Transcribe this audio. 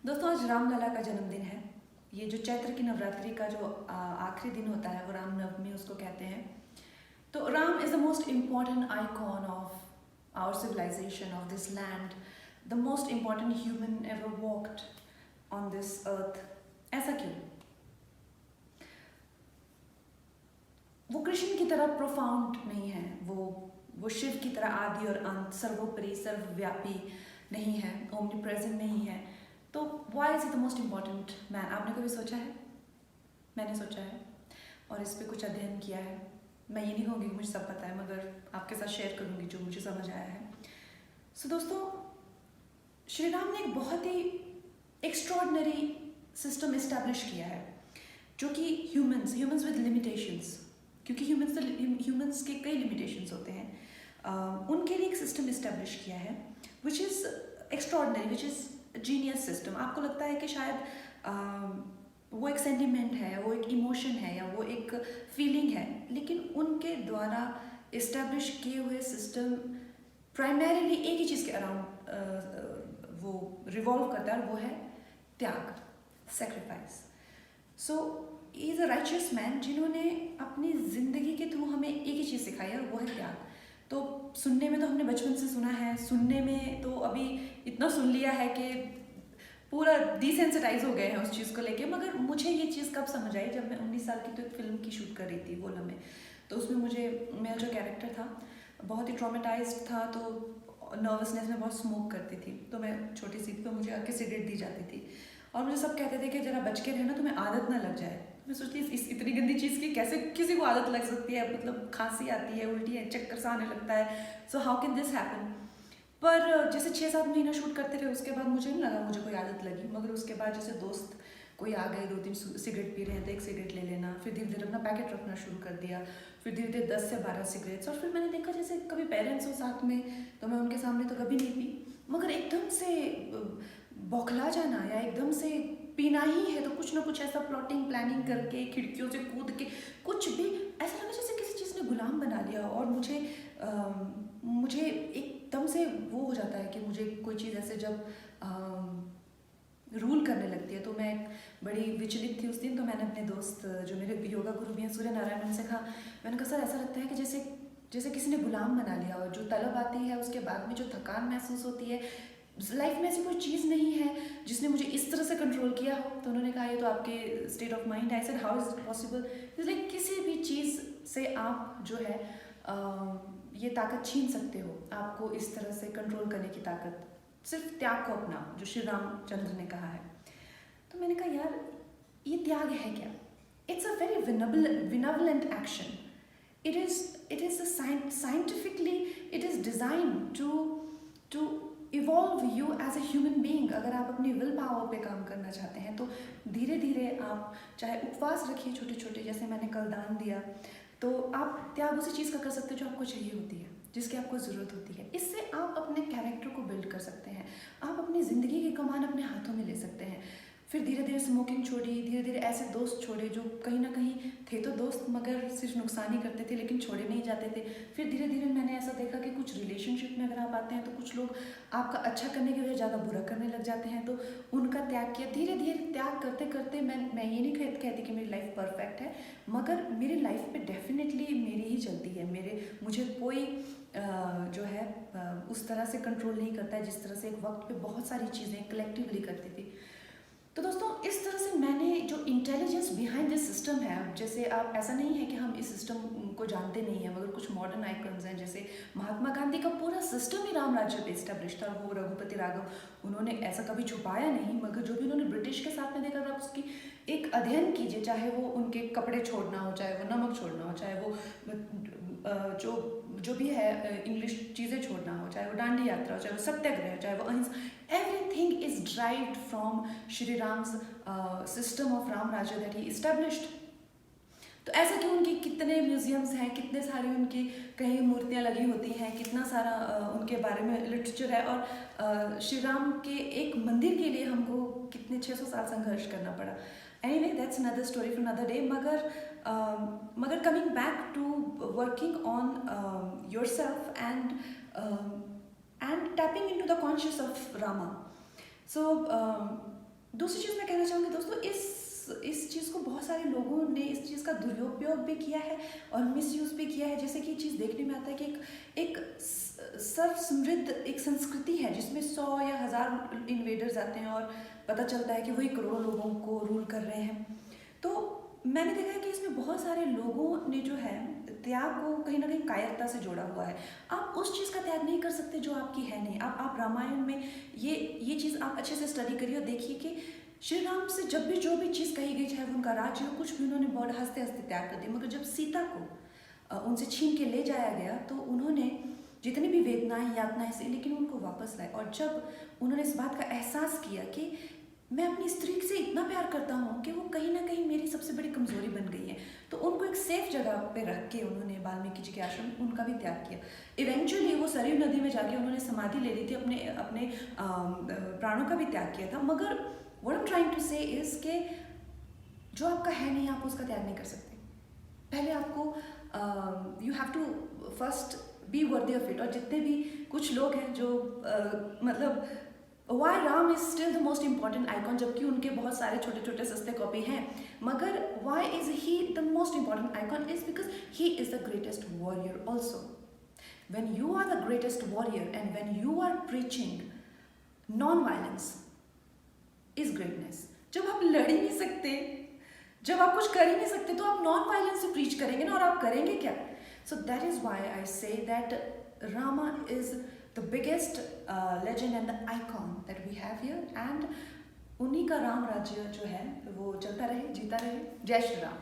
दोस्तों, आज रामलला का जन्मदिन है। ये जो चैत्र की नवरात्रि का जो आखिरी दिन होता है वो राम नवमी उसको कहते हैं। तो Ram is the most important icon of our civilization of this land, the most important human ever walked on this earth. ऐसा क्यों? वो कृष्ण की तरह प्रोफाउंड नहीं है, वो शिव की तरह आदि और अंत, सर्वोपरि सर्वव्यापी नहीं है, ओमनी प्रेजेंट नहीं है। तो why is it the most important man? आपने कभी सोचा है? मैंने सोचा है और इस पर कुछ अध्ययन किया है। मैं ये नहीं कहूँगी कि मुझे सब पता है, मगर आपके साथ शेयर करूँगी जो मुझे समझ आया है। सो दोस्तों, श्री राम ने एक बहुत ही एक्स्ट्रॉर्डनरी सिस्टम इस्टेब्लिश किया है जो कि ह्यूमंस विद लिमिटेशंस, क्योंकि ह्यूमंस के कई लिमिटेशंस होते हैं, उनके लिए एक सिस्टम इस्टेब्लिश किया है which is extraordinary, which is genius system. आपको लगता है कि शायद वो एक सेंटिमेंट है, वो एक इमोशन है या वो एक फीलिंग है, लेकिन उनके द्वारा इस्टेब्लिश किए हुए सिस्टम प्राइमरीली एक ही चीज़ के अराउंड वो रिवॉल्व करता है और वो है त्याग, sacrifice. So is a righteous man जिन्होंने अपनी ज़िंदगी के थ्रू हमें एक ही चीज़ सिखाई है और वो है त्याग। तो सुनने में तो हमने बचपन से सुना है, सुनने में तो अभी इतना सुन लिया है कि पूरा डिसेंसिटाइज हो गए हैं उस चीज़ को लेके। मगर मुझे ये चीज़ कब समझ आई, जब मैं 19 साल की तो एक फिल्म की शूट कर रही थी वोला में। तो उसमें मुझे मेरा जो कैरेक्टर था बहुत ही ट्रॉमेटाइज्ड था, तो नर्वसनेस में बहुत स्मोक करती थी। तो मैं छोटी सी थी तो मुझे आके सिगरेट दी जाती थी और मुझे सब कहते थे कि जरा बच के रहना, तुम्हें आदत ना लग जाए। मैं सोचती इस इतनी गंदी चीज़ की कैसे किसी को आदत लग सकती है? मतलब खांसी आती है, उल्टी है, चक्कर सा आने लगता है। So how can this happen? पर जैसे 6-7 महीना शूट करते रहे उसके बाद मुझे नहीं लगा मुझे कोई आदत लगी। मगर उसके बाद जैसे दोस्त कोई आ गए, 2-3 सिगरेट पी रहे हैं तो एक सिगरेट ले लेना, फिर धीरे धीरे अपना पैकेट रखना शुरू कर दिया, फिर धीरे धीरे 10 से 12 सिगरेट्स। और फिर मैंने देखा जैसे कभी पेरेंट्स हो साथ में तो मैं उनके सामने तो कभी नहीं पी, मगर एकदम से बौखला जाना या एकदम से पीना ही है तो कुछ ना कुछ ऐसा प्लॉटिंग प्लानिंग करके खिड़कियों से कूद के कुछ भी ऐसा लगा जैसे किसी चीज़ ने गुलाम बना लिया। और मुझे एकदम से वो हो जाता है कि मुझे कोई चीज़ ऐसे जब रूल करने लगती है तो मैं बड़ी विचलित थी उस दिन। तो मैंने अपने दोस्त जो मेरे योगा गुरु भी हैं सूर्य नारायण, उनसे कहा, मैंने कहा सर ऐसा लगता है कि जैसे किसी ने गुलाम बना लिया और जो तलब आती है उसके बाद में जो थकान महसूस होती है, लाइफ में ऐसी कोई चीज़ नहीं है जिसने मुझे इस तरह से कंट्रोल किया हो। तो उन्होंने कहा ये तो आपके state of mind. I said how is it possible? Like किसी भी चीज़ से आप जो है ये ताकत छीन सकते हो, आपको इस तरह से कंट्रोल करने की ताकत सिर्फ त्याग को अपना, जो श्री रामचंद्र ने कहा है। तो मैंने कहा यार ये त्याग है क्या? It's a very benevolent action. It is scientifically it is design to evolve you as a human being. अगर आप अपनी विल पावर पे काम करना चाहते हैं तो धीरे धीरे आप चाहे उपवास रखिए छोटे छोटे, जैसे मैंने कल दान दिया, तो आप त्याग उसी चीज़ का कर सकते हो जो आपको चाहिए होती है, जिसकी आपको ज़रूरत होती है। इससे आप अपने कैरेक्टर को बिल्ड कर सकते हैं, आप अपनी ज़िंदगी की कमान अपने हाथों में ले सकते हैं। फिर धीरे धीरे स्मोकिंग छोड़ी, धीरे धीरे ऐसे दोस्त छोड़े जो कहीं ना कहीं थे तो दोस्त मगर सिर्फ नुकसान ही करते थे लेकिन छोड़े नहीं जाते थे। फिर धीरे धीरे मैंने ऐसा देखा कि कुछ रिलेशनशिप में अगर आप आते हैं तो कुछ लोग आपका अच्छा करने की वजह ज़्यादा बुरा करने लग जाते हैं, तो उनका त्याग किया। धीरे धीरे त्याग करते करते मैं ये नहीं कहती कि मेरी लाइफ परफेक्ट है, मगर मेरी लाइफ पे डेफिनेटली मेरी ही चलती है। मुझे कोई जो है उस तरह से कंट्रोल नहीं करता है जिस तरह से एक वक्त पे बहुत सारी चीज़ें कलेक्टिवली करती थी। तो दोस्तों, इस तरह से मैंने जो इंटेलिजेंस बिहाइंड दिस सिस्टम है, जैसे आप ऐसा नहीं है कि हम इस सिस्टम को जानते नहीं हैं, मगर कुछ मॉडर्न आइकन्स हैं जैसे महात्मा गांधी का पूरा सिस्टम ही राम राज्य पे इस्टेब्लिश था। वो रघुपति राघव, उन्होंने ऐसा कभी छुपाया नहीं, मगर जो भी उन्होंने ब्रिटिश के साथ में देखा, आप उसकी एक अध्ययन कीजिए, चाहे वो उनके कपड़े छोड़ना हो, चाहे वो नमक छोड़ना हो, चाहे वो जो भी है इंग्लिश चीज़ें छोड़ना हो, चाहे वो दांडी यात्रा हो, चाहे वो सत्याग्रह हो, चाहे वो अहिंसा, everything is derived from Shri Ram's system of Ram Rajya that he established. तो ऐसा कि उनके कितने म्यूजियम्स हैं, कितने सारे उनकी कहीं मूर्तियाँ लगी होती हैं, कितना सारा उनके बारे में लिटरेचर है। और श्री राम के एक मंदिर के लिए हमको कितने 600 साल संघर्ष करना पड़ा। Anyway, that's another story for another day. मगर coming back to working on yourself and tapping into the conscious of Rama. So लोगों ने इस चीज़ का दुरुपयोग भी किया है और मिसयूज़ भी किया है। जैसे कि ये चीज़ देखने में आता है कि एक सर्व समृद्ध एक संस्कृति है जिसमें 100 या 1000 इन्वेडर्स आते हैं और पता चलता है कि वही करोड़ों लोगों को रूल कर रहे हैं। तो मैंने देखा है कि इसमें बहुत सारे लोगों ने जो है त्याग को कहीं ना कहीं कायरता से जोड़ा हुआ है। आप उस चीज़ का त्याग नहीं कर सकते जो आपकी है नहीं। आप रामायण में ये चीज़ आप अच्छे से स्टडी करिए और देखिए कि श्री राम से जब भी जो भी चीज़ कही गई, चाहे वो उनका राज्य हो, कुछ भी उन्होंने बहुत हंसते हंसते त्याग कर दिया। मगर जब सीता को उनसे छीन के ले जाया गया तो उन्होंने जितनी भी वेदनाएं यातनाएं से, लेकिन उनको वापस लाए। और जब उन्होंने इस बात का एहसास किया कि मैं अपनी स्त्री से इतना प्यार करता हूँ कि वो कहीं ना कहीं मेरी सबसे बड़ी कमजोरी बन गई है, तो उनको एक सेफ जगह पे रख के उन्होंने वाल्मीकि जी के आश्रम उनका भी त्याग किया। इवेंचुअली वो सरयू नदी में जाके उन्होंने समाधि ले ली थी, अपने अपने प्राणों का भी त्याग किया था। मगर what I am trying to say is के जो आपका है नहीं आप उसका त्याग नहीं कर सकते। पहले आपको you have to first be worthy of it. और जितने भी कुछ लोग हैं जो मतलब why Ram is still the most important icon, जबकि उनके बहुत सारे छोटे छोटे सस्ते कॉपी हैं, मगर why is he the most important icon is because he is the greatest warrior also. when you are the greatest warrior and when you are preaching non-violence is greatness। जब आप लड़ ही नहीं सकते, जब आप कुछ कर ही नहीं सकते, तो आप नॉन वायलेंस से प्रीच करेंगे ना, और आप करेंगे क्या? So that is why I say that Rama is the biggest legend and the icon that we have here, and उन्हीं का राम राज्य जो है वो चलता रहे, जीता रहे। जय श्री राम।